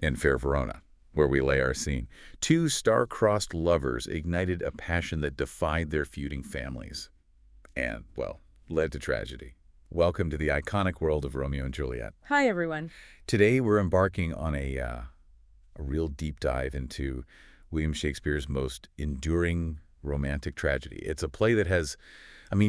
in fair Verona, where we lay our scene. Two star-crossed lovers ignited a passion that defied their feuding families and, well, led to tragedy. Welcome to the iconic world of Romeo and Juliet. Hi, everyone. Today, we're embarking on a real deep dive into William Shakespeare's most enduring romantic tragedy. It's a play that has,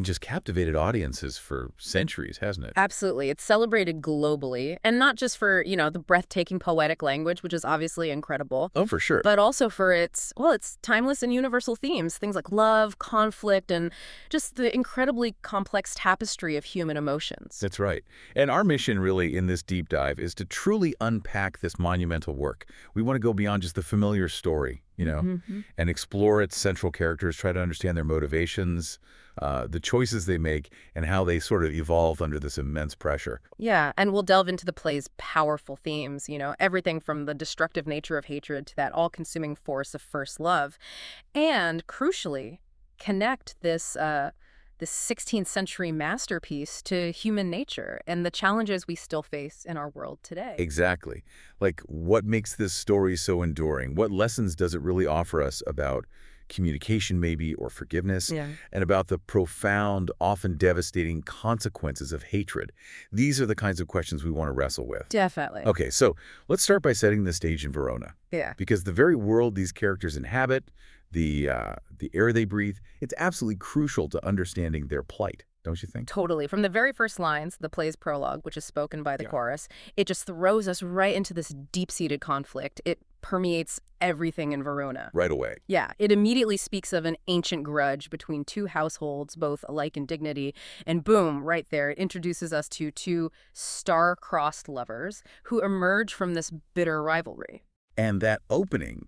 just captivated audiences for centuries, hasn't it? Absolutely. It's celebrated globally, and not just for, the breathtaking poetic language, which is obviously incredible, Oh, for sure. but also for its timeless and universal themes, things like love, conflict, and just the incredibly complex tapestry of human emotions. That's right. And our mission really in this deep dive is to truly unpack this monumental work. We want to go beyond just the familiar story, and explore its central characters, try to understand their motivations, the choices they make, and how they sort of evolve under this immense pressure. Yeah, and we'll delve into the play's powerful themes, everything from the destructive nature of hatred to that all-consuming force of first love, and crucially, connect this 16th-century masterpiece to human nature and the challenges we still face in our world today. Exactly. Like, what makes this story so enduring? What lessons does it really offer us about communication, maybe, or forgiveness, Yeah. and about the profound, often devastating consequences of hatred? These are the kinds of questions we want to wrestle with. Definitely. Okay, so let's start by setting the stage in Verona. Yeah. Because the very world these characters inhabit, the air they breathe, it's absolutely crucial to understanding their plight, don't you think? Totally. From the very first lines, the play's prologue, which is spoken by the Yeah. chorus, it just throws us right into this deep-seated conflict. It permeates everything in Verona. Right away. Yeah, it immediately speaks of an ancient grudge between two households, both alike in dignity, and boom, right there, it introduces us to two star-crossed lovers who emerge from this bitter rivalry. And that opening,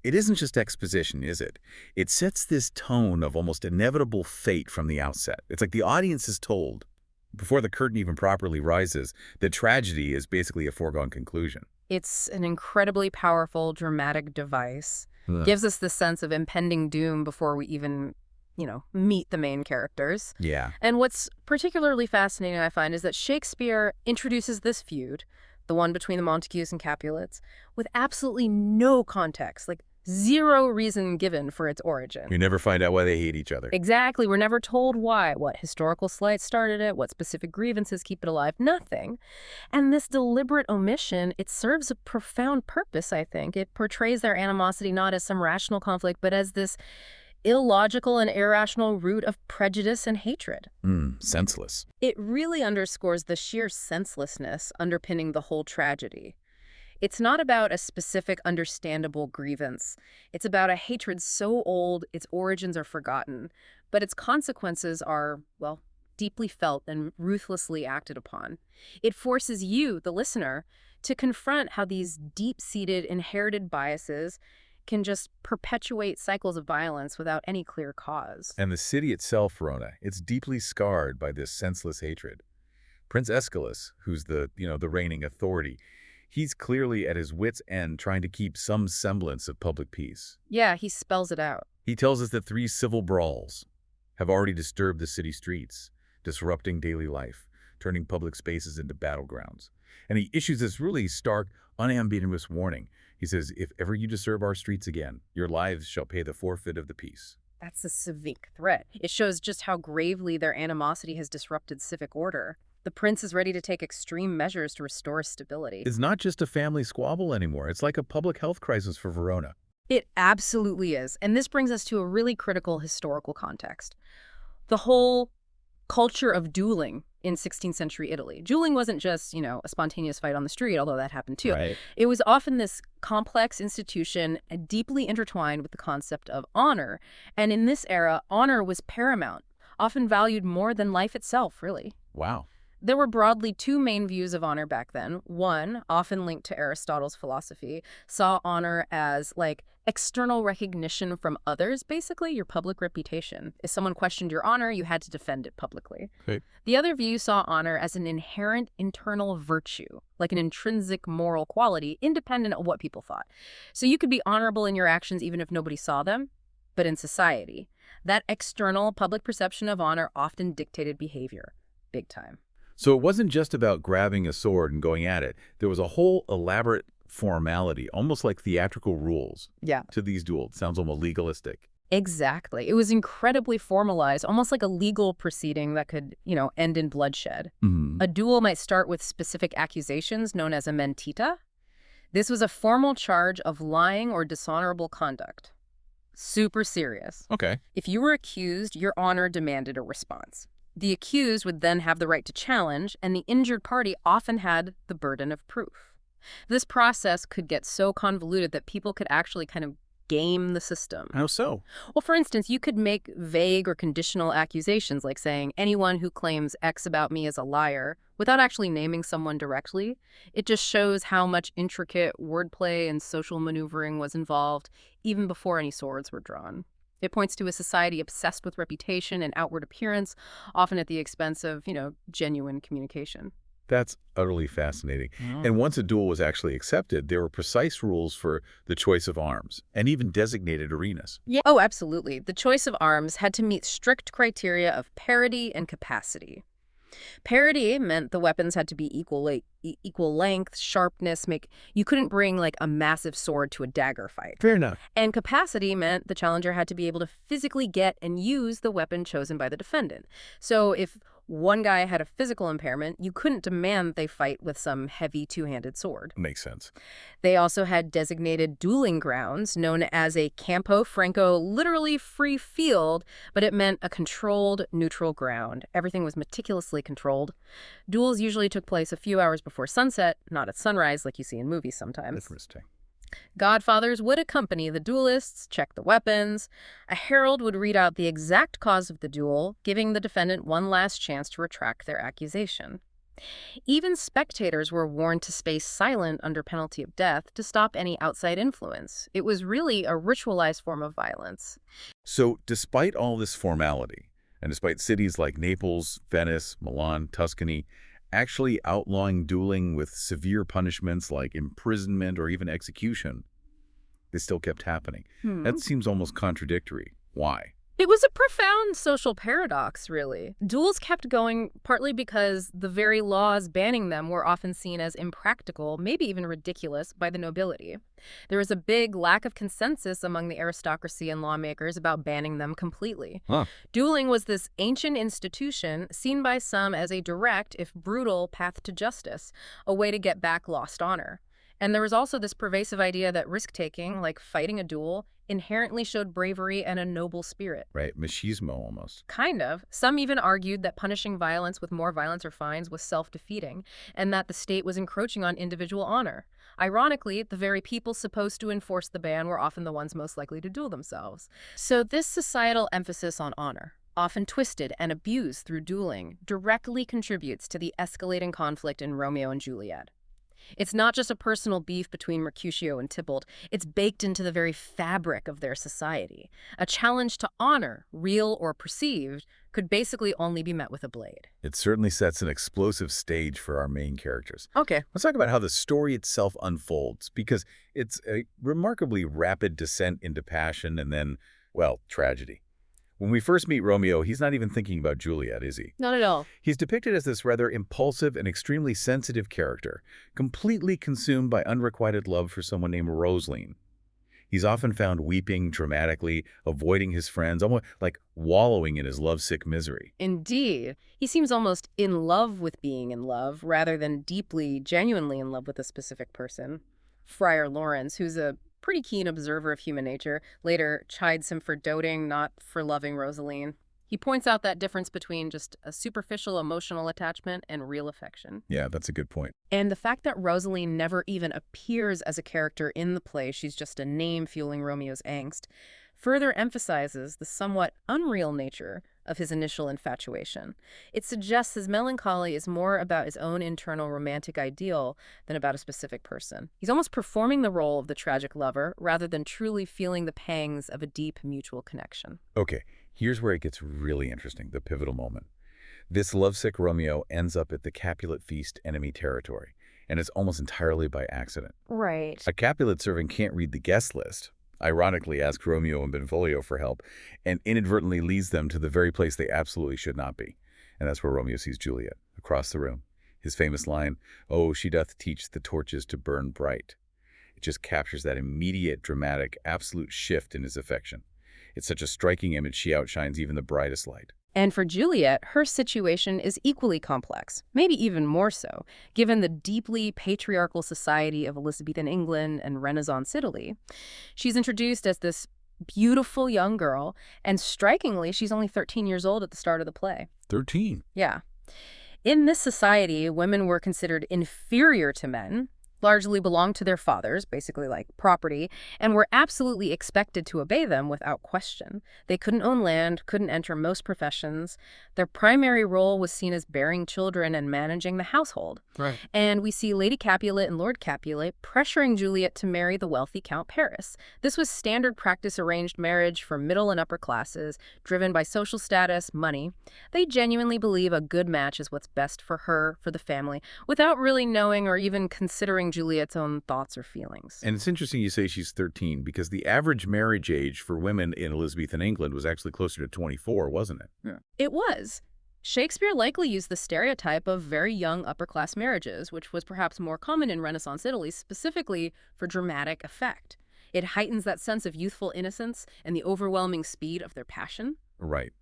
it isn't just exposition, is it? It sets this tone of almost inevitable fate from the outset. It's like the audience is told, before the curtain even properly rises, that tragedy is basically a foregone conclusion. It's an incredibly powerful, dramatic device. Ugh. Gives us the sense of impending doom before we even, meet the main characters. Yeah. And what's particularly fascinating, I find, is that Shakespeare introduces this feud, the one between the Montagues and Capulets, with absolutely no context, like zero reason given for its origin. You never find out why they hate each other. Exactly. We're never told why, what historical slight started it, what specific grievances keep it alive, nothing. And this deliberate omission, it serves a profound purpose, I think. It portrays their animosity not as some rational conflict, but as this illogical and irrational root of prejudice and hatred. Senseless. It really underscores the sheer senselessness underpinning the whole tragedy. It's not about a specific understandable grievance. It's about a hatred so old its origins are forgotten, but its consequences are, deeply felt and ruthlessly acted upon. It forces you, the listener, to confront how these deep-seated inherited biases can just perpetuate cycles of violence without any clear cause. And the city itself, Verona, it's deeply scarred by this senseless hatred. Prince Aeschylus, who's the reigning authority, he's clearly at his wit's end trying to keep some semblance of public peace. Yeah, he spells it out. He tells us that 3 civil brawls have already disturbed the city streets, disrupting daily life, turning public spaces into battlegrounds. And he issues this really stark, unambiguous warning. He says, if ever you disturb our streets again, your lives shall pay the forfeit of the peace. That's a civic threat. It shows just how gravely their animosity has disrupted civic order. The prince is ready to take extreme measures to restore stability. It's not just a family squabble anymore. It's like a public health crisis for Verona. It absolutely is. And this brings us to a really critical historical context. The whole culture of dueling in 16th century Italy. Dueling wasn't just, a spontaneous fight on the street, although that happened too. Right. It was often this complex institution deeply intertwined with the concept of honor. And in this era, honor was paramount, often valued more than life itself, really. Wow. There were broadly 2 main views of honor back then. One, often linked to Aristotle's philosophy, saw honor as external recognition from others, basically your public reputation. If someone questioned your honor, you had to defend it publicly. Okay. The other view saw honor as an inherent internal virtue, like an intrinsic moral quality, independent of what people thought. So you could be honorable in your actions even if nobody saw them, but in society, that external public perception of honor often dictated behavior, big time. So it wasn't just about grabbing a sword and going at it. There was a whole elaborate formality, almost like theatrical rules Yeah. to these duels. It sounds almost legalistic. Exactly. It was incredibly formalized, almost like a legal proceeding that could, end in bloodshed. Mm-hmm. A duel might start with specific accusations known as a mentita. This was a formal charge of lying or dishonorable conduct. Super serious. Okay. If you were accused, your honor demanded a response. The accused would then have the right to challenge, and the injured party often had the burden of proof. This process could get so convoluted that people could actually kind of game the system. How so? Well, for instance, you could make vague or conditional accusations like saying, anyone who claims X about me is a liar, without actually naming someone directly. It just shows how much intricate wordplay and social maneuvering was involved, even before any swords were drawn. It points to a society obsessed with reputation and outward appearance, often at the expense of, genuine communication. That's utterly fascinating. And once a duel was actually accepted, there were precise rules for the choice of arms and even designated arenas. Yeah. Oh, absolutely. The choice of arms had to meet strict criteria of parity and capacity. Parity meant the weapons had to be equal length, sharpness. You couldn't bring like a massive sword to a dagger fight. Fair enough. And capacity meant the challenger had to be able to physically get and use the weapon chosen by the defendant. So if one guy had a physical impairment, you couldn't demand they fight with some heavy two-handed sword. Makes sense. They also had designated dueling grounds known as a campo franco, literally free field, but it meant a controlled, neutral ground. Everything was meticulously controlled. Duels usually took place a few hours before sunset, not at sunrise like you see in movies sometimes. Interesting. Godfathers would accompany the duelists, check the weapons. A herald would read out the exact cause of the duel, giving the defendant one last chance to retract their accusation. Even spectators were warned to stay silent under penalty of death to stop any outside influence. It was really a ritualized form of violence. So despite all this formality, and despite cities like Naples, Venice, Milan, Tuscany, actually outlawing dueling with severe punishments like imprisonment or even execution, they still kept happening. That seems almost contradictory. Why? It was a profound social paradox, really. Duels kept going partly because the very laws banning them were often seen as impractical, maybe even ridiculous, by the nobility. There was a big lack of consensus among the aristocracy and lawmakers about banning them completely. Dueling was this ancient institution seen by some as a direct, if brutal, path to justice, a way to get back lost honor. And there was also this pervasive idea that risk-taking, like fighting a duel, inherently showed bravery and a noble spirit. Right, machismo almost. Kind of. Some even argued that punishing violence with more violence or fines was self-defeating, and that the state was encroaching on individual honor. Ironically, the very people supposed to enforce the ban were often the ones most likely to duel themselves. So this societal emphasis on honor, often twisted and abused through dueling, directly contributes to the escalating conflict in Romeo and Juliet. It's not just a personal beef between Mercutio and Tybalt. It's baked into the very fabric of their society. A challenge to honor, real or perceived, could basically only be met with a blade. It certainly sets an explosive stage for our main characters. Okay. Let's talk about how the story itself unfolds, because it's a remarkably rapid descent into passion and then, well, tragedy. When we first meet Romeo, he's not even thinking about Juliet, is he? Not at all. He's depicted as this rather impulsive and extremely sensitive character, completely consumed by unrequited love for someone named Rosaline. He's often found weeping dramatically, avoiding his friends, almost like wallowing in his lovesick misery. Indeed. He seems almost in love with being in love, rather than deeply, genuinely in love with a specific person. Friar Lawrence, who's a pretty keen observer of human nature, later chides him for doting, not for loving Rosaline. He points out that difference between just a superficial emotional attachment and real affection. Yeah, that's a good point. And the fact that Rosaline never even appears as a character in the play, she's just a name fueling Romeo's angst, further emphasizes the somewhat unreal nature of his initial infatuation. It suggests his melancholy is more about his own internal romantic ideal than about a specific person. He's almost performing the role of the tragic lover rather than truly feeling the pangs of a deep mutual connection. Okay, here's where it gets really interesting, the pivotal moment. This lovesick Romeo ends up at the Capulet feast enemy territory, and it's almost entirely by accident. Right. A Capulet servant can't read the guest list, ironically asks Romeo and Benvolio for help, and inadvertently leads them to the very place they absolutely should not be. And that's where Romeo sees Juliet, across the room. His famous line, "Oh, she doth teach the torches to burn bright." It just captures that immediate, dramatic, absolute shift in his affection. It's such a striking image she outshines even the brightest light. And for Juliet, her situation is equally complex, maybe even more so, given the deeply patriarchal society of Elizabethan England and Renaissance Italy. She's introduced as this beautiful young girl, and strikingly, she's only 13 years old at the start of the play. 13? Yeah. In this society, women were considered inferior to men, largely belonged to their fathers, basically like property, and were absolutely expected to obey them without question. They couldn't own land, couldn't enter most professions. Their primary role was seen as bearing children and managing the household. Right. And we see Lady Capulet and Lord Capulet pressuring Juliet to marry the wealthy Count Paris. This was standard practice arranged marriage for middle and upper classes, driven by social status, money. They genuinely believe a good match is what's best for her, for the family, without really knowing or even considering Juliet's own thoughts or feelings. And it's interesting you say she's 13 because the average marriage age for women in Elizabethan England was actually closer to 24, wasn't it? Yeah. It was. Shakespeare likely used the stereotype of very young upper-class marriages, which was perhaps more common in Renaissance Italy, specifically for dramatic effect. It heightens that sense of youthful innocence and the overwhelming speed of their passion. Right.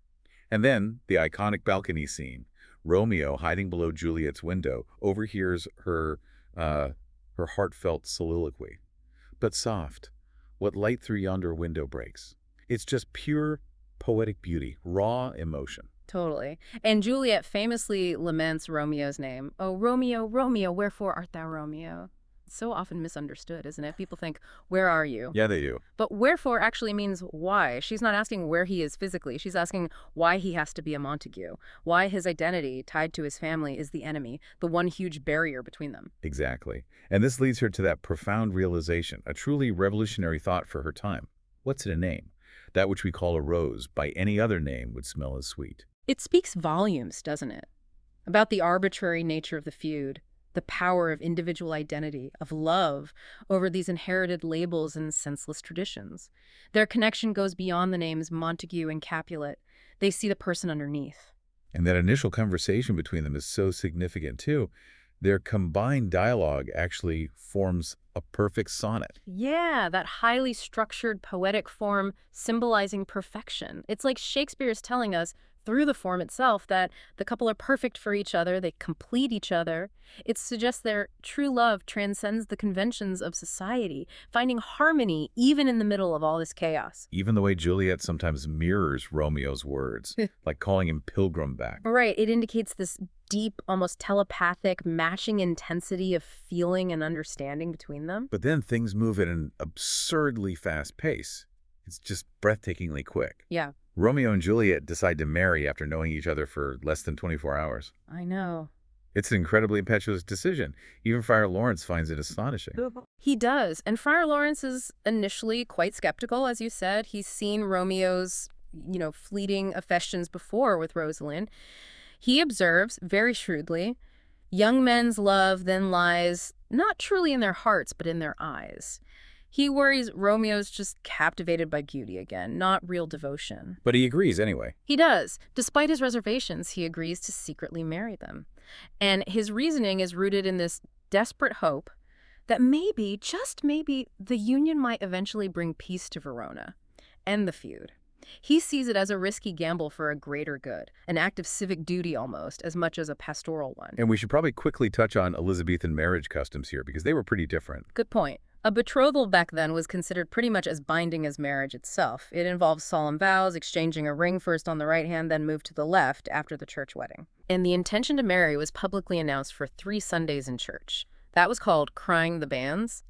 And then the iconic balcony scene. Romeo, hiding below Juliet's window, overhears her heartfelt soliloquy. But soft, what light through yonder window breaks. It's just pure poetic beauty, raw emotion. Totally. And Juliet famously laments Romeo's name. "Oh, Romeo, Romeo, wherefore art thou Romeo?" It's so often misunderstood, isn't it? People think, "Where are you?" Yeah, they do. But wherefore actually means why. She's not asking where he is physically. She's asking why he has to be a Montague, why his identity tied to his family is the enemy, the one huge barrier between them. Exactly. And this leads her to that profound realization, a truly revolutionary thought for her time. What's in a name? That which we call a rose, by any other name would smell as sweet. It speaks volumes, doesn't it? About the arbitrary nature of the feud, the power of individual identity, of love, over these inherited labels and senseless traditions. Their connection goes beyond the names Montague and Capulet. They see the person underneath. And that initial conversation between them is so significant, too. Their combined dialogue actually forms a perfect sonnet. Yeah, that highly structured poetic form symbolizing perfection. It's like Shakespeare is telling us, through the form itself, that the couple are perfect for each other, they complete each other. It suggests their true love transcends the conventions of society, finding harmony even in the middle of all this chaos. Even the way Juliet sometimes mirrors Romeo's words, like calling him pilgrim back. Right, it indicates this deep, almost telepathic, matching intensity of feeling and understanding between them. But then things move at an absurdly fast pace. It's just breathtakingly quick. Yeah. Romeo and Juliet decide to marry after knowing each other for less than 24 hours. I know. It's an incredibly impetuous decision. Even Friar Lawrence finds it astonishing. He does. And Friar Lawrence is initially quite skeptical, as you said. He's seen Romeo's, fleeting affections before with Rosalind. He observes, very shrewdly, young men's love then lies not truly in their hearts, but in their eyes. He worries Romeo's just captivated by beauty again, not real devotion. But he agrees anyway. He does. Despite his reservations, he agrees to secretly marry them. And his reasoning is rooted in this desperate hope that maybe, just maybe, the union might eventually bring peace to Verona, end the feud. He sees it as a risky gamble for a greater good, an act of civic duty almost, as much as a pastoral one. And we should probably quickly touch on Elizabethan marriage customs here, because they were pretty different. Good point. A betrothal back then was considered pretty much as binding as marriage itself. It involved solemn vows, exchanging a ring first on the right hand, then moved to the left after the church wedding. And the intention to marry was publicly announced for 3 Sundays in church. That was called crying the banns.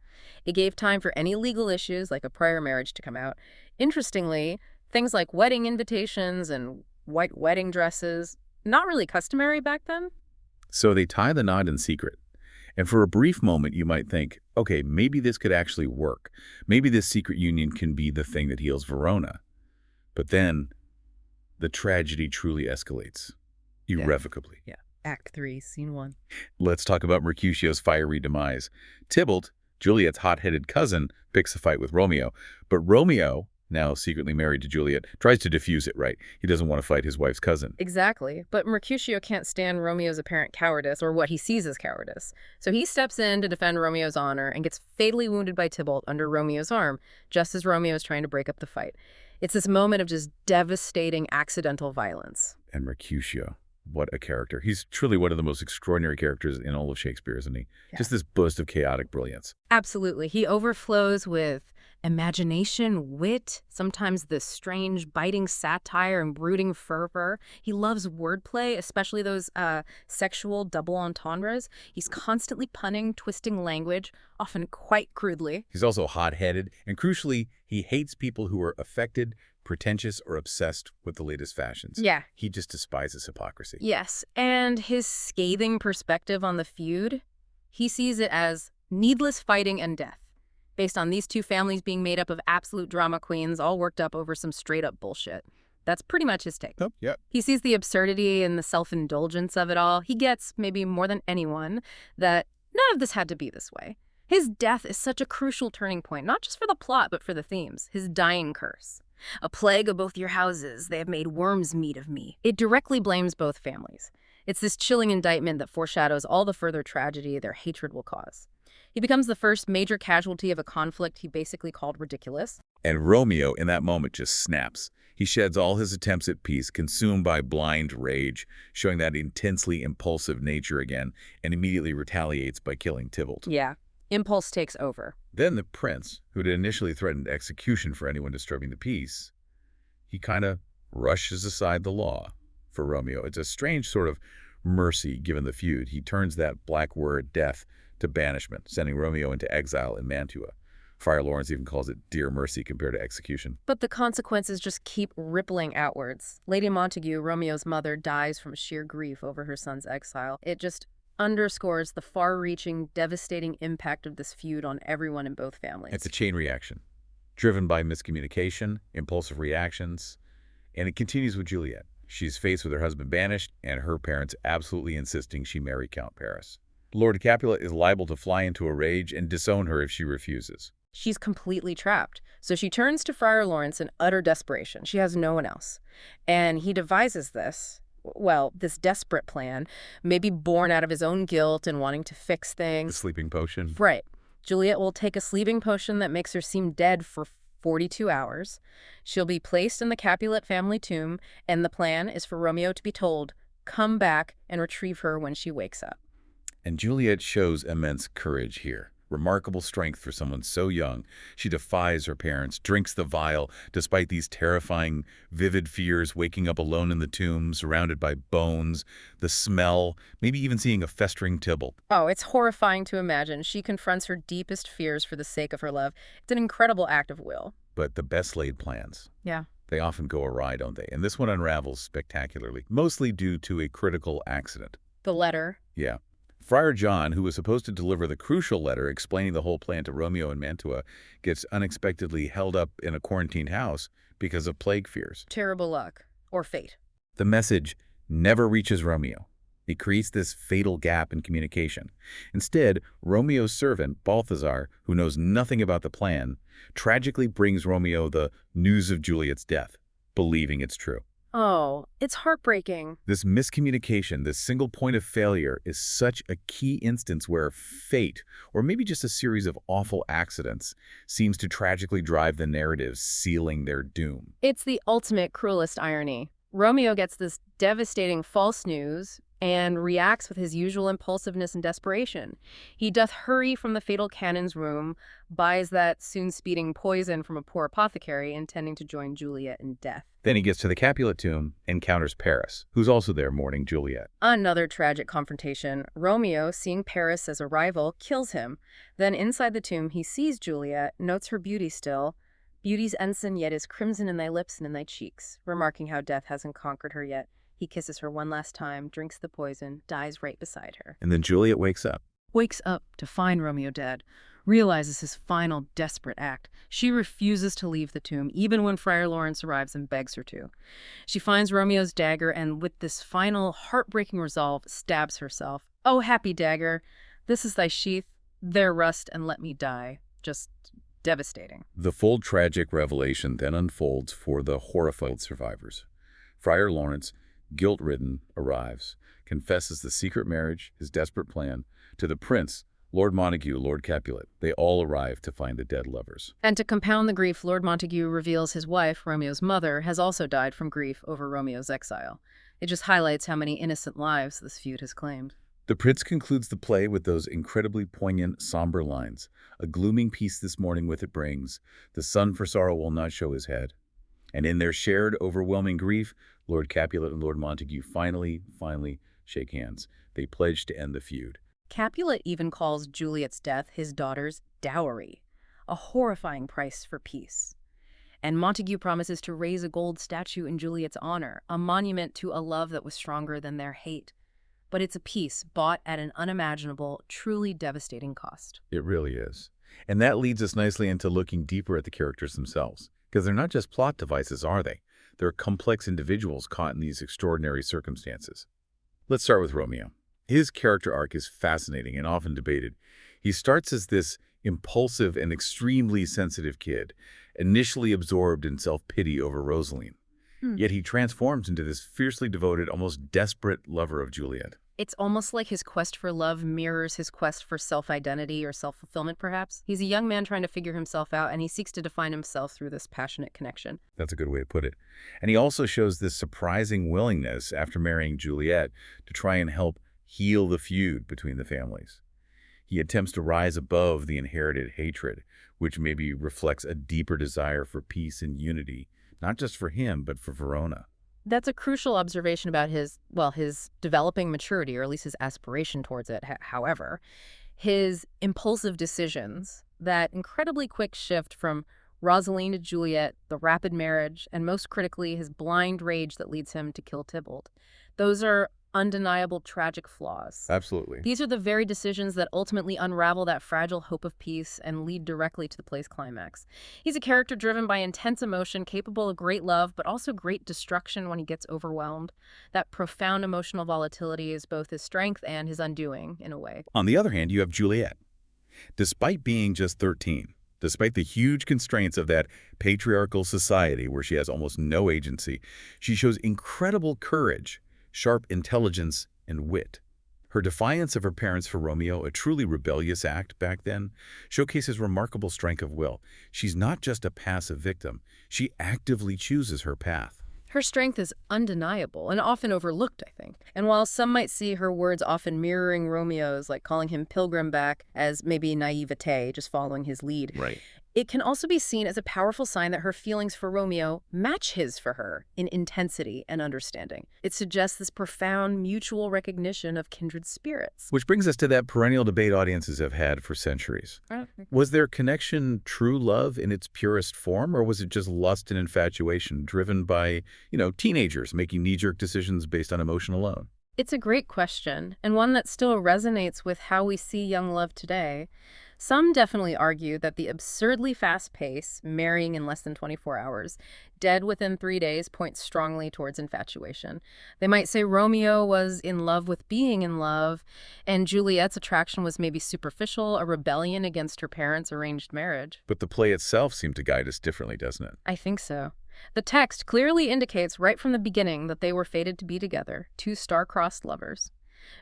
It gave time for any legal issues, like a prior marriage, to come out. Interestingly, things like wedding invitations and white wedding dresses, not really customary back then. So they tie the knot in secret. And for a brief moment, you might think, okay, maybe this could actually work. Maybe this secret union can be the thing that heals Verona. But then the tragedy truly escalates, irrevocably. Yeah. Act 3, Scene 1. Let's talk about Mercutio's fiery demise. Tybalt, Juliet's hot-headed cousin, picks a fight with Romeo. But Romeo, now secretly married to Juliet, tries to defuse it, right? He doesn't want to fight his wife's cousin. Exactly. But Mercutio can't stand Romeo's apparent cowardice, or what he sees as cowardice. So he steps in to defend Romeo's honor and gets fatally wounded by Tybalt under Romeo's arm, just as Romeo is trying to break up the fight. It's this moment of just devastating accidental violence. And Mercutio, what a character. He's truly one of the most extraordinary characters in all of Shakespeare, isn't he? Yeah. Just this burst of chaotic brilliance. Absolutely. He overflows with imagination, wit, sometimes this strange biting satire and brooding fervor. He loves wordplay, especially those sexual double entendres. He's constantly punning, twisting language, often quite crudely. He's also hot-headed, and crucially, he hates people who are affected, pretentious, or obsessed with the latest fashions. Yeah. He just despises hypocrisy. Yes, and his scathing perspective on the feud, he sees it as needless fighting and death, based on these two families being made up of absolute drama queens all worked up over some straight-up bullshit. That's pretty much his take. Oh, yeah. He sees the absurdity and the self-indulgence of it all. He gets, maybe more than anyone, that none of this had to be this way. His death is such a crucial turning point, not just for the plot, but for the themes. His dying curse. A plague of both your houses, they have made worms meat of me. It directly blames both families. It's this chilling indictment that foreshadows all the further tragedy their hatred will cause. He becomes the first major casualty of a conflict he basically called ridiculous. And Romeo, in that moment, just snaps. He sheds all his attempts at peace, consumed by blind rage, showing that intensely impulsive nature again, and immediately retaliates by killing Tybalt. Yeah, impulse takes over. Then the prince, who had initially threatened execution for anyone disturbing the peace, he kind of rushes aside the law for Romeo. It's a strange sort of mercy given the feud. He turns that black word, death, to banishment, sending Romeo into exile in Mantua. Friar Lawrence even calls it dear mercy compared to execution. But the consequences just keep rippling outwards. Lady Montague, Romeo's mother, dies from sheer grief over her son's exile. It just underscores the far-reaching, devastating impact of this feud on everyone in both families. It's a chain reaction, driven by miscommunication, impulsive reactions, and it continues with Juliet. She's faced with her husband banished, and her parents absolutely insisting she marry Count Paris. Lord Capulet is liable to fly into a rage and disown her if she refuses. She's completely trapped. So she turns to Friar Lawrence in utter desperation. She has no one else. And he devises this desperate plan, maybe born out of his own guilt and wanting to fix things. The sleeping potion. Right. Juliet will take a sleeping potion that makes her seem dead for 42 hours. She'll be placed in the Capulet family tomb, and the plan is for Romeo to be told, come back and retrieve her when she wakes up. And Juliet shows immense courage here. Remarkable strength for someone so young. She defies her parents, drinks the vial, despite these terrifying, vivid fears, waking up alone in the tomb, surrounded by bones, the smell, maybe even seeing a festering Tybalt. Oh, it's horrifying to imagine. She confronts her deepest fears for the sake of her love. It's an incredible act of will. But the best laid plans. Yeah. They often go awry, don't they? And this one unravels spectacularly, mostly due to a critical accident. The letter. Yeah. Friar John, who was supposed to deliver the crucial letter explaining the whole plan to Romeo in Mantua, gets unexpectedly held up in a quarantined house because of plague fears. Terrible luck. Or fate. The message never reaches Romeo. It creates this fatal gap in communication. Instead, Romeo's servant, Balthazar, who knows nothing about the plan, tragically brings Romeo the news of Juliet's death, believing it's true. Oh, it's heartbreaking. This miscommunication, this single point of failure, is such a key instance where fate, or maybe just a series of awful accidents, seems to tragically drive the narrative, sealing their doom. It's the ultimate cruelest irony. Romeo gets this devastating false news and reacts with his usual impulsiveness and desperation. He doth hurry from the fatal cannon's room, buys that soon-speeding poison from a poor apothecary, intending to join Juliet in death. Then he gets to the Capulet tomb, encounters Paris, who's also there mourning Juliet. Another tragic confrontation. Romeo, seeing Paris as a rival, kills him. Then inside the tomb, he sees Juliet, notes her beauty still. Beauty's ensign yet is crimson in thy lips and in thy cheeks, remarking how death hasn't conquered her yet. He kisses her one last time, drinks the poison, dies right beside her. And then Juliet wakes up. Wakes up to find Romeo dead. Realizes his final desperate act. She refuses to leave the tomb, even when Friar Lawrence arrives and begs her to. She finds Romeo's dagger and, with this final heartbreaking resolve, stabs herself. Oh, happy dagger, this is thy sheath. There rust and let me die. Just Devastating. The full tragic revelation then unfolds for the horrified survivors. Friar Lawrence, guilt-ridden, arrives, confesses the secret marriage, his desperate plan, to the prince, Lord Montague, Lord Capulet. They all arrive to find the dead lovers. And to compound the grief, Lord Montague reveals his wife, Romeo's mother, has also died from grief over Romeo's exile. It just highlights how many innocent lives this feud has claimed. The prince concludes the play with those incredibly poignant, somber lines. A glooming peace this morning with it brings. The sun for sorrow will not show his head. And in their shared, overwhelming grief, Lord Capulet and Lord Montague finally shake hands. They pledge to end the feud. Capulet even calls Juliet's death his daughter's dowry, a horrifying price for peace. And Montague promises to raise a gold statue in Juliet's honor, a monument to a love that was stronger than their hate. But it's a peace bought at an unimaginable, truly devastating cost. It really is. And that leads us nicely into looking deeper at the characters themselves. Because they're not just plot devices, are they? They're complex individuals caught in these extraordinary circumstances. Let's start with Romeo. His character arc is fascinating and often debated. He starts as this impulsive and extremely sensitive kid, initially absorbed in self-pity over Rosaline. Yet he transforms into this fiercely devoted, almost desperate lover of Juliet. It's almost like his quest for love mirrors his quest for self-identity or self-fulfillment, perhaps. He's a young man trying to figure himself out, and he seeks to define himself through this passionate connection. That's a good way to put it. And he also shows this surprising willingness after marrying Juliet to try and help heal the feud between the families. He attempts to rise above the inherited hatred, which maybe reflects a deeper desire for peace and unity, not just for him, but for Verona. That's a crucial observation about his developing maturity, or at least his aspiration towards it. However, his impulsive decisions, that incredibly quick shift from Rosaline to Juliet, the rapid marriage, and most critically, his blind rage that leads him to kill Tybalt, those are undeniable tragic flaws. Absolutely. These are the very decisions that ultimately unravel that fragile hope of peace and lead directly to the play's climax. He's a character driven by intense emotion, capable of great love, but also great destruction when he gets overwhelmed. That profound emotional volatility is both his strength and his undoing, in a way. On the other hand, you have Juliet. Despite being just 13, despite the huge constraints of that patriarchal society where she has almost no agency, she shows incredible courage, sharp intelligence, and wit. Her defiance of her parents for Romeo, a truly rebellious act back then, showcases remarkable strength of will. She's not just a passive victim. She actively chooses her path. Her strength is undeniable and often overlooked, I think. And while some might see her words often mirroring Romeo's, like calling him pilgrim back as maybe naivete, just following his lead, Right. it can also be seen as a powerful sign that her feelings for Romeo match his for her in intensity and understanding. It suggests this profound mutual recognition of kindred spirits. Which brings us to that perennial debate audiences have had for centuries. Was their connection true love in its purest form, or was it just lust and infatuation driven by, teenagers making knee-jerk decisions based on emotion alone? It's a great question, and one that still resonates with how we see young love today. Some definitely argue that the absurdly fast pace, marrying in less than 24 hours, dead within 3 days, points strongly towards infatuation. They might say Romeo was in love with being in love, and Juliet's attraction was maybe superficial, a rebellion against her parents' arranged marriage. But the play itself seemed to guide us differently, doesn't it? I think so. The text clearly indicates right from the beginning that they were fated to be together, two star-crossed lovers.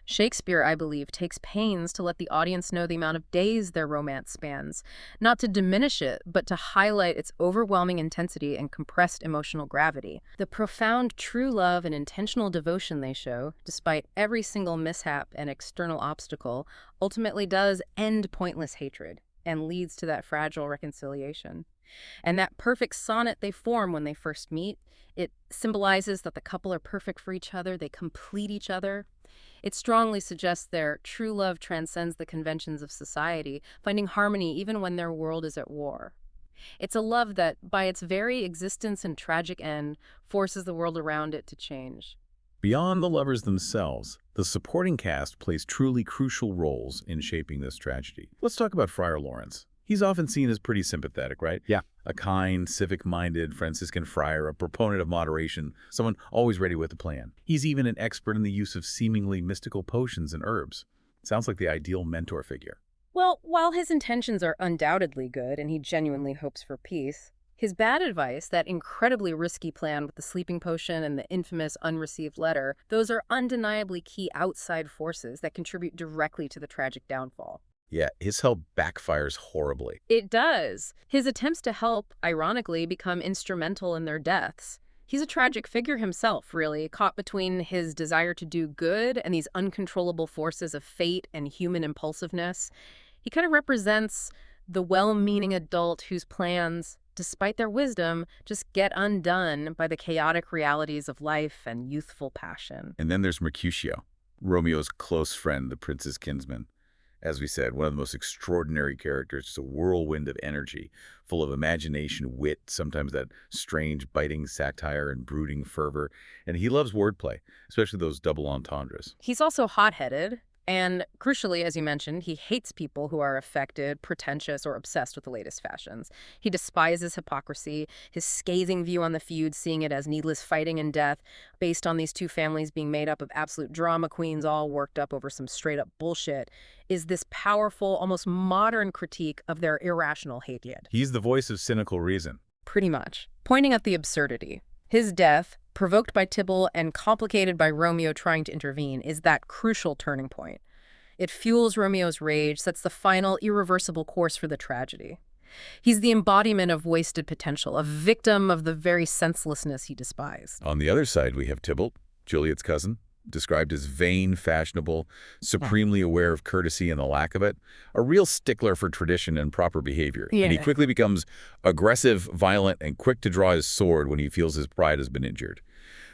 Shakespeare, I believe, takes pains to let the audience know the amount of days their romance spans, not to diminish it, but to highlight its overwhelming intensity and compressed emotional gravity. The profound true love and intentional devotion they show, despite every single mishap and external obstacle, ultimately does end pointless hatred and leads to that fragile reconciliation. And that perfect sonnet they form when they first meet, it symbolizes that the couple are perfect for each other, they complete each other. It strongly suggests their true love transcends the conventions of society, finding harmony even when their world is at war. It's a love that, by its very existence and tragic end, forces the world around it to change. Beyond the lovers themselves, the supporting cast plays truly crucial roles in shaping this tragedy. Let's talk about Friar Lawrence. He's often seen as pretty sympathetic, right? Yeah. A kind, civic-minded Franciscan friar, a proponent of moderation, someone always ready with a plan. He's even an expert in the use of seemingly mystical potions and herbs. Sounds like the ideal mentor figure. Well, while his intentions are undoubtedly good and he genuinely hopes for peace, his bad advice, that incredibly risky plan with the sleeping potion and the infamous unreceived letter, those are undeniably key outside forces that contribute directly to the tragic downfall. Yeah, his help backfires horribly. It does. His attempts to help, ironically, become instrumental in their deaths. He's a tragic figure himself, really, caught between his desire to do good and these uncontrollable forces of fate and human impulsiveness. He kind of represents the well-meaning adult whose plans, despite their wisdom, just get undone by the chaotic realities of life and youthful passion. And then there's Mercutio, Romeo's close friend, the prince's kinsman. As we said, one of the most extraordinary characters, just a whirlwind of energy, full of imagination, wit, sometimes that strange biting satire and brooding fervor. And he loves wordplay, especially those double entendres. He's also hot-headed, and crucially, as you mentioned, he hates people who are affected, pretentious, or obsessed with the latest fashions. He despises hypocrisy, his scathing view on the feud, seeing it as needless fighting and death, based on these two families being made up of absolute drama queens all worked up over some straight-up bullshit, is this powerful, almost modern critique of their irrational hatred. He's the voice of cynical reason. Pretty much. Pointing at the absurdity. His death, provoked by Tybalt and complicated by Romeo trying to intervene, is that crucial turning point. It fuels Romeo's rage, sets the final, irreversible course for the tragedy. He's the embodiment of wasted potential, a victim of the very senselessness he despised. On the other side, we have Tybalt, Juliet's cousin, described as vain, fashionable, supremely aware of courtesy and the lack of it, a real stickler for tradition and proper behavior. Yeah. And he quickly becomes aggressive, violent, and quick to draw his sword when he feels his pride has been injured.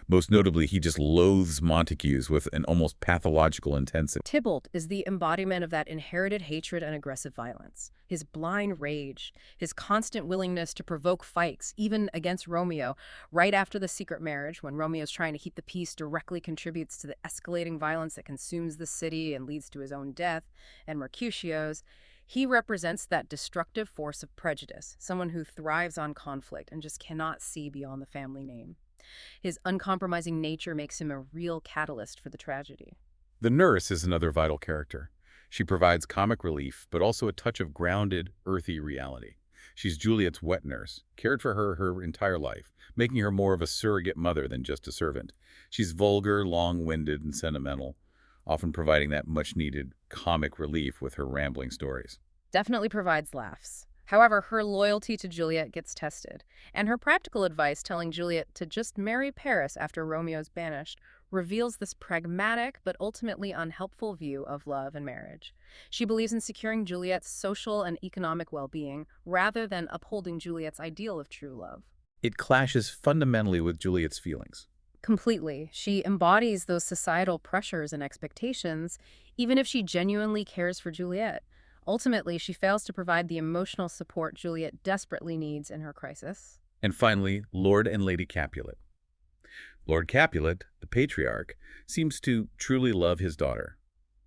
Most notably, he just loathes Montagues with an almost pathological intensity. Tybalt is the embodiment of that inherited hatred and aggressive violence. His blind rage, his constant willingness to provoke fights, even against Romeo, right after the secret marriage, when Romeo's trying to keep the peace, directly contributes to the escalating violence that consumes the city and leads to his own death, and Mercutio's. He represents that destructive force of prejudice, someone who thrives on conflict and just cannot see beyond the family name. His uncompromising nature makes him a real catalyst for the tragedy. The nurse is another vital character. She provides comic relief, but also a touch of grounded, earthy reality. She's Juliet's wet nurse, cared for her entire life, making her more of a surrogate mother than just a servant. She's vulgar, long-winded, and sentimental, often providing that much-needed comic relief with her rambling stories. Definitely provides laughs. However, her loyalty to Juliet gets tested, and her practical advice telling Juliet to just marry Paris after Romeo's banished reveals this pragmatic but ultimately unhelpful view of love and marriage. She believes in securing Juliet's social and economic well-being rather than upholding Juliet's ideal of true love. It clashes fundamentally with Juliet's feelings. Completely. She embodies those societal pressures and expectations, even if she genuinely cares for Juliet. Ultimately, she fails to provide the emotional support Juliet desperately needs in her crisis. And finally, Lord and Lady Capulet. Lord Capulet, the patriarch, seems to truly love his daughter.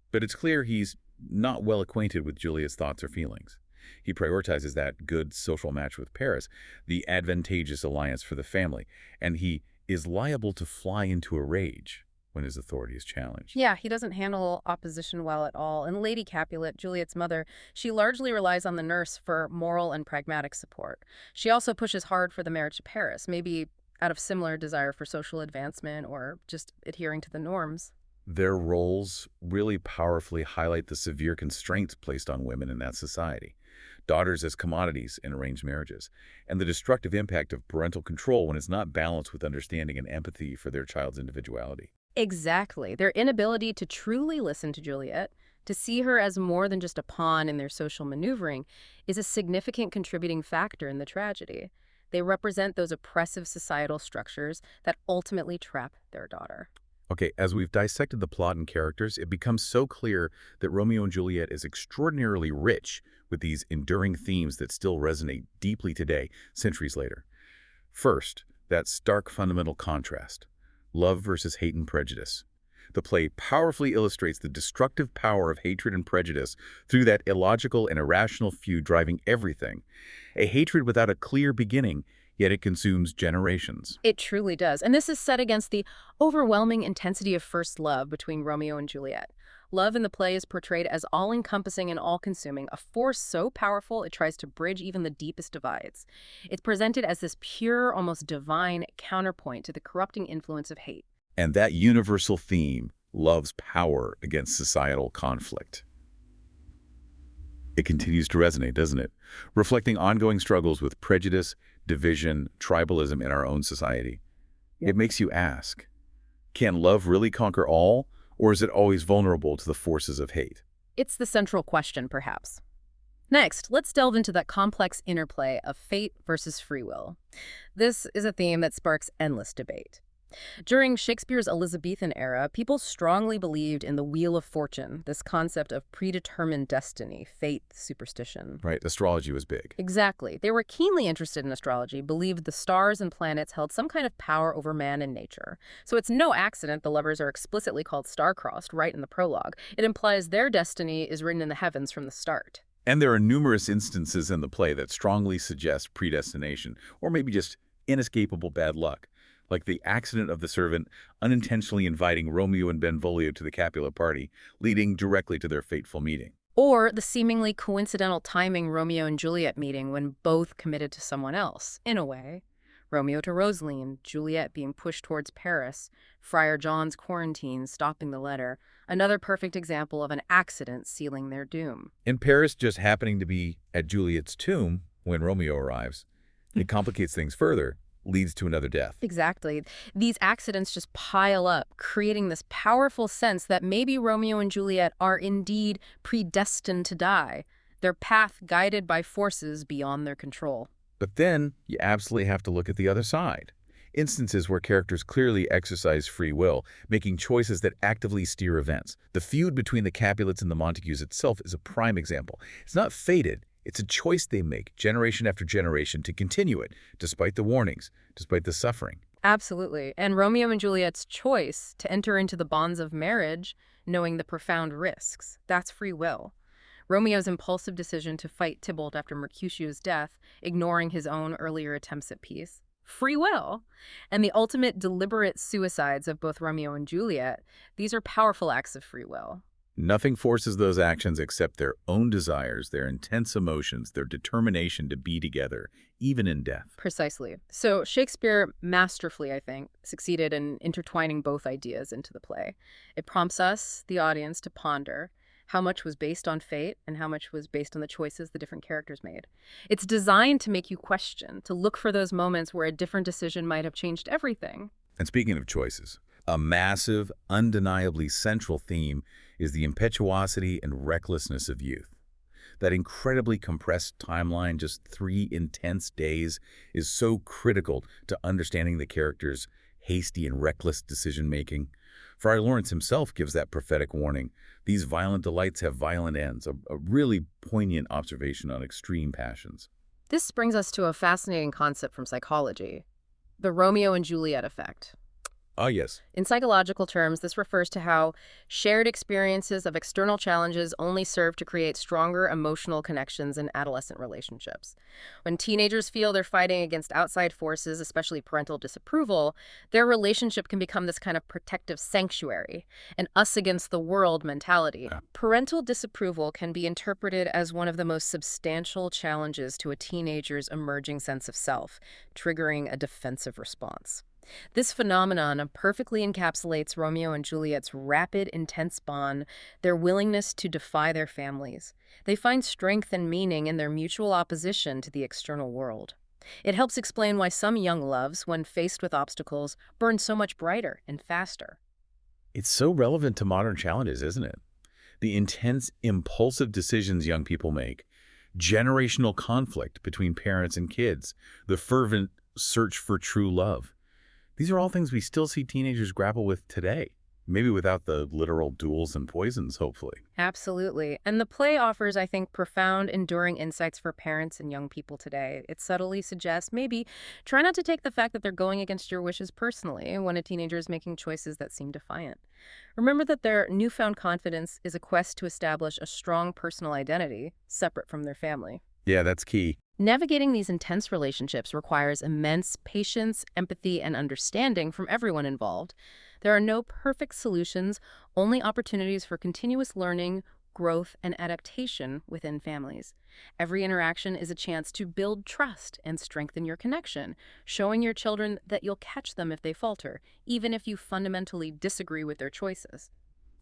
But it's clear he's not well acquainted with Juliet's thoughts or feelings. He prioritizes that good social match with Paris, the advantageous alliance for the family, and he is liable to fly into a rage when his authority is challenged. Yeah, he doesn't handle opposition well at all. And Lady Capulet, Juliet's mother, she largely relies on the nurse for moral and pragmatic support. She also pushes hard for the marriage to Paris, maybe out of similar desire for social advancement or just adhering to the norms. Their roles really powerfully highlight the severe constraints placed on women in that society. Daughters as commodities in arranged marriages, and the destructive impact of parental control when it's not balanced with understanding and empathy for their child's individuality. Exactly. Their inability to truly listen to Juliet, to see her as more than just a pawn in their social maneuvering, is a significant contributing factor in the tragedy. They represent those oppressive societal structures that ultimately trap their daughter. Okay, as we've dissected the plot and characters, it becomes so clear that Romeo and Juliet is extraordinarily rich with these enduring themes that still resonate deeply today, centuries later. First, that stark fundamental contrast. Love versus hate and prejudice. The play powerfully illustrates the destructive power of hatred and prejudice through that illogical and irrational feud driving everything. A hatred without a clear beginning, yet it consumes generations. It truly does. And this is set against the overwhelming intensity of first love between Romeo and Juliet. Love in the play is portrayed as all-encompassing and all-consuming, a force so powerful it tries to bridge even the deepest divides. It's presented as this pure, almost divine counterpoint to the corrupting influence of hate. And that universal theme, love's power against societal conflict. It continues to resonate, doesn't it? Reflecting ongoing struggles with prejudice, division, tribalism in our own society. Yep. It makes you ask, can love really conquer all, or is it always vulnerable to the forces of hate? It's the central question, perhaps. Next, let's delve into that complex interplay of fate versus free will. This is a theme that sparks endless debate. During Shakespeare's Elizabethan era, people strongly believed in the Wheel of Fortune, this concept of predetermined destiny, fate, superstition. Right, astrology was big. Exactly. They were keenly interested in astrology, believed the stars and planets held some kind of power over man and nature. So it's no accident the lovers are explicitly called star-crossed right in the prologue. It implies their destiny is written in the heavens from the start. And there are numerous instances in the play that strongly suggest predestination, or maybe just inescapable bad luck. Like the accident of the servant unintentionally inviting Romeo and Benvolio to the Capulet party, leading directly to their fateful meeting. Or the seemingly coincidental timing Romeo and Juliet meeting when both committed to someone else, in a way. Romeo to Rosaline, Juliet being pushed towards Paris, Friar John's quarantine stopping the letter, another perfect example of an accident sealing their doom. In Paris just happening to be at Juliet's tomb when Romeo arrives, it complicates things further. Leads to another death. Exactly. These accidents just pile up, creating this powerful sense that maybe Romeo and Juliet are indeed predestined to die, their path guided by forces beyond their control. But then you absolutely have to look at the other side. Instances where characters clearly exercise free will, making choices that actively steer events. The feud between the Capulets and the Montagues itself is a prime example. It's not fated. It's a choice they make, generation after generation, to continue it, despite the warnings, despite the suffering. Absolutely. And Romeo and Juliet's choice to enter into the bonds of marriage, knowing the profound risks, that's free will. Romeo's impulsive decision to fight Tybalt after Mercutio's death, ignoring his own earlier attempts at peace, free will. And the ultimate deliberate suicides of both Romeo and Juliet, these are powerful acts of free will. Nothing forces those actions except their own desires, their intense emotions, their determination to be together, even in death. Precisely. So Shakespeare masterfully, I think, succeeded in intertwining both ideas into the play. It prompts us, the audience, to ponder how much was based on fate and how much was based on the choices the different characters made. It's designed to make you question, to look for those moments where a different decision might have changed everything. And speaking of choices, a massive, undeniably central theme is the impetuosity and recklessness of youth. That incredibly compressed timeline, just 3 intense days, is so critical to understanding the characters' hasty and reckless decision-making. Friar Lawrence himself gives that prophetic warning. These violent delights have violent ends, a really poignant observation on extreme passions. This brings us to a fascinating concept from psychology, the Romeo and Juliet effect. Ah, yes. In psychological terms, this refers to how shared experiences of external challenges only serve to create stronger emotional connections in adolescent relationships. When teenagers feel they're fighting against outside forces, especially parental disapproval, their relationship can become this kind of protective sanctuary, an us against the world mentality. Yeah. Parental disapproval can be interpreted as one of the most substantial challenges to a teenager's emerging sense of self, triggering a defensive response. This phenomenon perfectly encapsulates Romeo and Juliet's rapid, intense bond, their willingness to defy their families. They find strength and meaning in their mutual opposition to the external world. It helps explain why some young loves, when faced with obstacles, burn so much brighter and faster. It's so relevant to modern challenges, isn't it? The intense, impulsive decisions young people make, generational conflict between parents and kids, the fervent search for true love. These are all things we still see teenagers grapple with today, maybe without the literal duels and poisons, hopefully. Absolutely. And the play offers, I think, profound, enduring insights for parents and young people today. It subtly suggests maybe try not to take the fact that they're going against your wishes personally when a teenager is making choices that seem defiant. Remember that their newfound confidence is a quest to establish a strong personal identity separate from their family. Yeah, that's key. Navigating these intense relationships requires immense patience, empathy, and understanding from everyone involved. There are no perfect solutions, only opportunities for continuous learning, growth, and adaptation within families. Every interaction is a chance to build trust and strengthen your connection, showing your children that you'll catch them if they falter, even if you fundamentally disagree with their choices.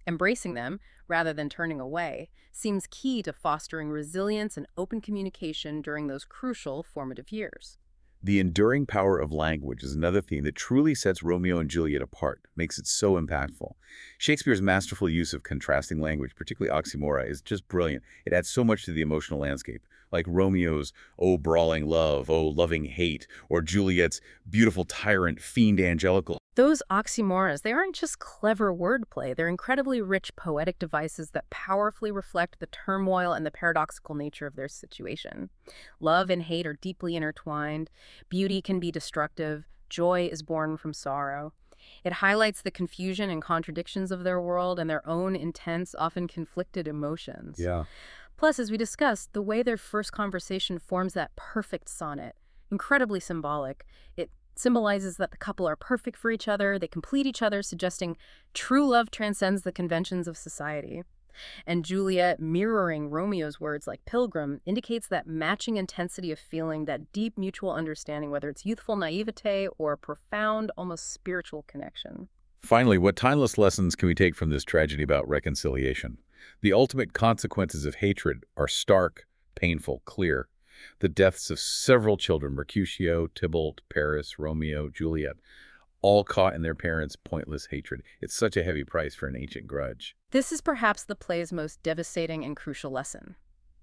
Embracing them, rather than turning away, seems key to fostering resilience and open communication during those crucial formative years. The enduring power of language is another theme that truly sets Romeo and Juliet apart, makes it so impactful. Shakespeare's masterful use of contrasting language, particularly oxymora, is just brilliant. It adds so much to the emotional landscape, like Romeo's "Oh, brawling love, oh, loving hate," or Juliet's "beautiful tyrant, fiend angelical." Those oxymoras, they aren't just clever wordplay, they're incredibly rich poetic devices that powerfully reflect the turmoil and the paradoxical nature of their situation. Love and hate are deeply intertwined, beauty can be destructive, joy is born from sorrow. It highlights the confusion and contradictions of their world and their own intense, often conflicted emotions. Yeah. Plus, as we discussed, the way their first conversation forms that perfect sonnet, incredibly symbolic. It symbolizes that the couple are perfect for each other, they complete each other, suggesting true love transcends the conventions of society. And Juliet, mirroring Romeo's words like pilgrim, indicates that matching intensity of feeling, that deep mutual understanding, whether it's youthful naivete or a profound, almost spiritual connection. Finally, what timeless lessons can we take from this tragedy about reconciliation? The ultimate consequences of hatred are stark, painful, clear. The deaths of several children, Mercutio, Tybalt, Paris, Romeo, Juliet, all caught in their parents' pointless hatred. It's such a heavy price for an ancient grudge. This is perhaps the play's most devastating and crucial lesson.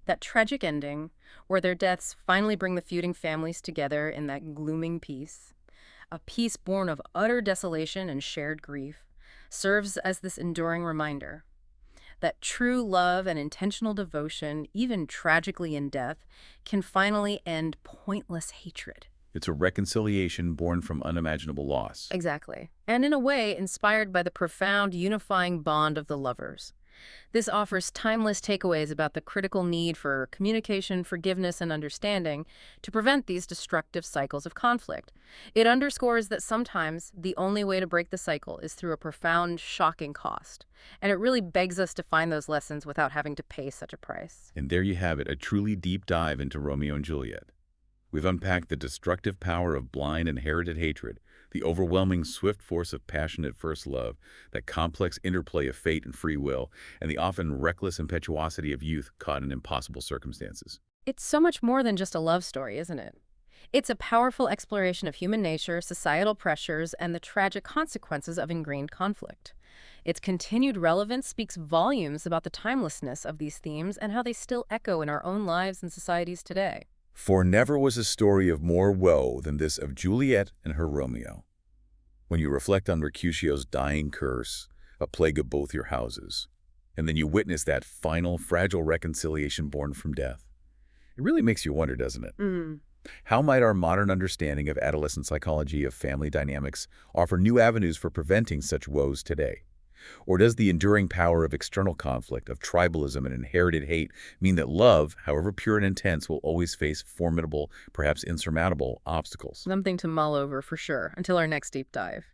That tragic ending, where their deaths finally bring the feuding families together in that glooming peace, a peace born of utter desolation and shared grief, serves as this enduring reminder that true love and intentional devotion, even tragically in death, can finally end pointless hatred. It's a reconciliation born from unimaginable loss. Exactly. And in a way, inspired by the profound unifying bond of the lovers. This offers timeless takeaways about the critical need for communication, forgiveness, and understanding to prevent these destructive cycles of conflict. It underscores that sometimes the only way to break the cycle is through a profound, shocking cost. And it really begs us to find those lessons without having to pay such a price. And there you have it, a truly deep dive into Romeo and Juliet. We've unpacked the destructive power of blind inherited hatred, the overwhelming swift force of passionate first love, that complex interplay of fate and free will, and the often reckless impetuosity of youth caught in impossible circumstances. It's so much more than just a love story, isn't it? It's a powerful exploration of human nature, societal pressures, and the tragic consequences of ingrained conflict. Its continued relevance speaks volumes about the timelessness of these themes and how they still echo in our own lives and societies today. For never was a story of more woe than this of Juliet and her Romeo. When you reflect on Mercutio's dying curse, a plague of both your houses, and then you witness that final, fragile reconciliation born from death, it really makes you wonder, doesn't it? How might our modern understanding of adolescent psychology, of family dynamics, offer new avenues for preventing such woes today? Or does the enduring power of external conflict, of tribalism and inherited hate, mean that love, however pure and intense, will always face formidable, perhaps insurmountable, obstacles? Something to mull over for sure, until our next deep dive.